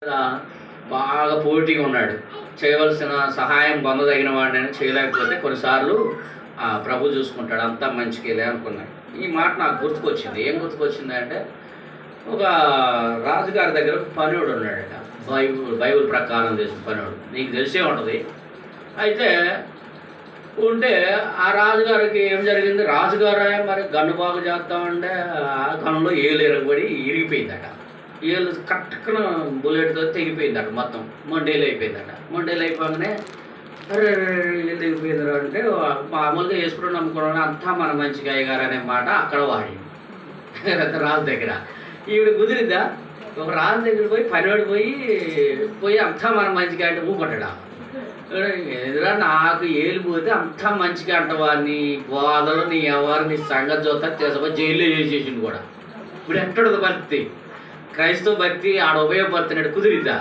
ఇలా బాగా పోటీగా ఉన్నాడు. చేయవలసిన సహాయం పొందదగిన వాడినైనా చేయలేకపోతే కొన్నిసార్లు ప్రభు చూసుకుంటాడు, అంతా మంచికేలే అనుకున్నాడు. ఈ మాట నాకు గుర్తుకొచ్చింది. ఏం గుర్తుకొచ్చింది అంటే, ఒక రాజుగారి దగ్గర ఒక పనివాడు ఉన్నాడట. బైబిల్ ప్రకారం చేసిన పనివాడు, నీకు తెలిసే ఉంటుంది. అయితే ఉంటే ఆ రాజుగారికి ఏం జరిగింది, రాజుగారే మరి గన్ను బాగు చేస్తామంటే ఆ గన్నులో ఏలు ఎరగబడి ఇరిగిపోయిందట. ఏళ్ళు కట్టుకున్న బుల్లెట్తో తెగిపోయిందట, మొత్తం మొండేలు అయిపోయిందట. మొండేలు అయిపోగానే అరే ఏళ్ళు తెగిపోయిందిరా అంటే, మామూలుగా వేసుకుని నమ్ముకున్నాను అంతా మన మంచిగా అయ్యగారు అనే మాట అక్కడ వాడి రాజు దగ్గర. ఈవిడ కుదిరిద్దా? ఒక రాజు దగ్గర పోయి పనివాడు పోయి అంతా మన మంచిగా అంటే ఊపడ్డా. ఎదురా నాకు ఏలు పోతే అంతా మంచిగా అంటవా, నీ బాధలు నీ ఎవరు నీ సంగతి చూస్తా చేసా జైల్లో చేసేసిండు కూడా. ఇప్పుడు ఎక్కడది భక్తి, క్రైస్తవ భక్తి ఆడ ఉపయోగపడుతున్నాడు, కుదిరిద్దా?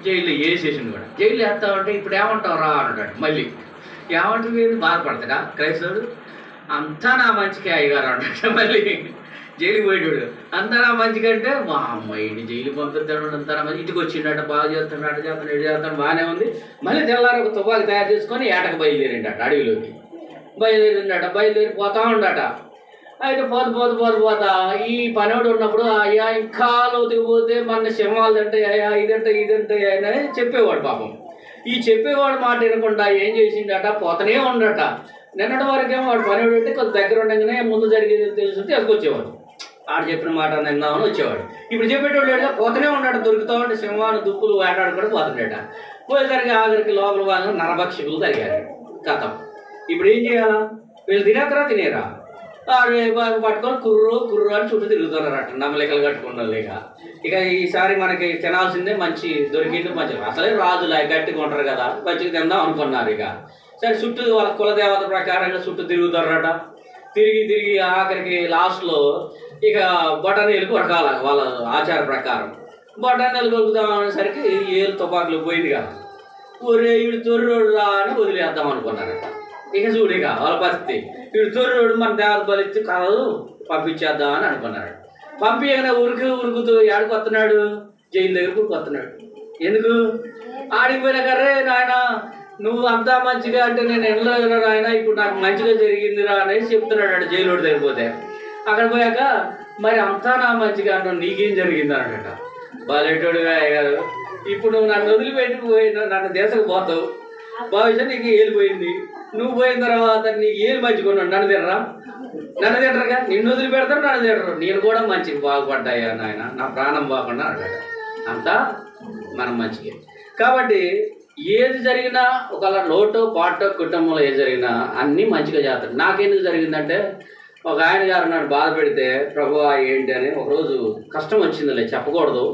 జైల్లో వేసేసిండు కూడా. జైలు వేస్తామంటే ఇప్పుడు ఏమంటావు రా అన్నాడు. మళ్ళీ ఏమంటుంది, బాధపడతాడా క్రైస్తవుడు? అంతా నా మంచిగా అయ్యగారు అన్నాడు. మళ్ళీ జైలుకి పోయేవాడు, అంతా నా మంచికంటే మా అమ్మాయిని జైలు పంపిస్తాడు, అంతా నా మంచి. ఇంటికి వచ్చిండట, బాగా చేస్తాడు, అటు చేస్తాడు, ఇటు చేస్తాడు, బాగానే ఉంది. మళ్ళీ తెల్లారి ఒక తుపాకి తయారు చేసుకొని ఏటకు బయలుదేరిండట, అడవిలోకి బయలుదేరిండట. బయలుదేరి పోతా ఉండట. అయితే పోతా ఈ పనివాడు ఉన్నప్పుడు, అయ్యా ఇంకా లోతుకు పోతే మన సింహాలు తింటాయి, అయ్యా ఇదంటే అని చెప్పేవాడు. పాపం ఈ చెప్పేవాడు మాట వినకుండా ఏం చేసిండట, పోతనే ఉండట. నిన్నటి వరకేమో వాడు పనివాడు అంటే కొంత దగ్గర ఉండగానే ముందు జరిగేది తెలుసుంటే ఎదుకొచ్చేవాడు, ఆడు చెప్పిన మాట నిందామని వచ్చేవాడు. ఇప్పుడు చెప్పేటోడు లేడుగా, పోతనే ఉన్నాడు. దొరుకుతా ఉంటే సింహాన్ని దుప్పులు వేటాడుకుంటూ పోతుండట. పోయేసరికి ఆఖరికి లోపల వాళ్ళు నరభక్షకులు తరిగారు. కథం. ఇప్పుడు ఏం చేయాలా? వీళ్ళు తినేరా పట్టుకొని కుర్రు అని చుట్టూ తిరుగుతున్నారట, నమ్మలికలు కట్టుకున్నారు. ఇక ఈసారి మనకి తినాల్సిందే, మంచి దొరికింది మంచి. అసలే రాజులు గట్టిగా ఉంటారు కదా, మంచిగా తిందాం అనుకున్నారు. ఇక సరే చుట్టూ వాళ్ళ కులదేవత ప్రకారంగా చుట్టూ తిరుగుతారట. తిరిగి ఆఖరికి లాస్ట్లో ఇక బొటనీలకు ఉరకాల వాళ్ళ ఆచార ప్రకారం. బొటనీలు కొలుకుదాం అనేసరికి ఏళ్ళు తుపాకులు పోయింది కదా. ఒరే వీడు తొర్రోడు రా అని వదిలేద్దాం అనుకున్నారట. ఇక చూడిక వాళ్ళ పరిస్థితి, వీడు తొర్రోడు మన దేవత బలిచ్చి కలదు పంపించేద్దామని అనుకున్నాడు. పంపించగానే ఉరుకుతూ ఏడికి వస్తున్నాడు, జైలు దగ్గరకు వస్తున్నాడు. ఎందుకు? ఆడిపోయినా కర్రే నాయన నువ్వు అంతా మంచిగా అంటే నేను వెళ్ళలేదురా నాయన, ఇప్పుడు నాకు మంచిగా జరిగిందిరా అనేసి చెప్తున్నాడు జైలు దగ్గర పోతే. అక్కడ పోయాక మరి అంతా నా మంచిగా అంటావు, నీకేం జరిగింది అన్నట. బాలేటోడుగా అయ్యారు, ఇప్పుడు నువ్వు నన్ను వదిలిపెట్టి నన్ను దేశకు పోతావు, భవిష్యత్తు నీకు ఏలు పోయింది. నువ్వు పోయిన తర్వాత నీకు ఏలు మంచిగా నన్ను తినరుగా, నిన్ను వదిలిపెడతారు, నన్ను తినరు. నేను కూడా మంచిగా బాగుపడ్డాయా నాయన, నా ప్రాణం బాగుండా అన్నాడు. అంతా మనం మంచిగా. కాబట్టి ఏది జరిగినా ఒకవేళ లోటో పాటో కుటుంబంలో ఏది జరిగినా అన్నీ మంచిగా చేస్తాడు. నాకెందుకు జరిగిందంటే, ఒక ఆయన గారు నన్ను బాధ పెడితే ప్రభువా ఏంటి అని ఒకరోజు కష్టం వచ్చిందిలే, చెప్పకూడదు.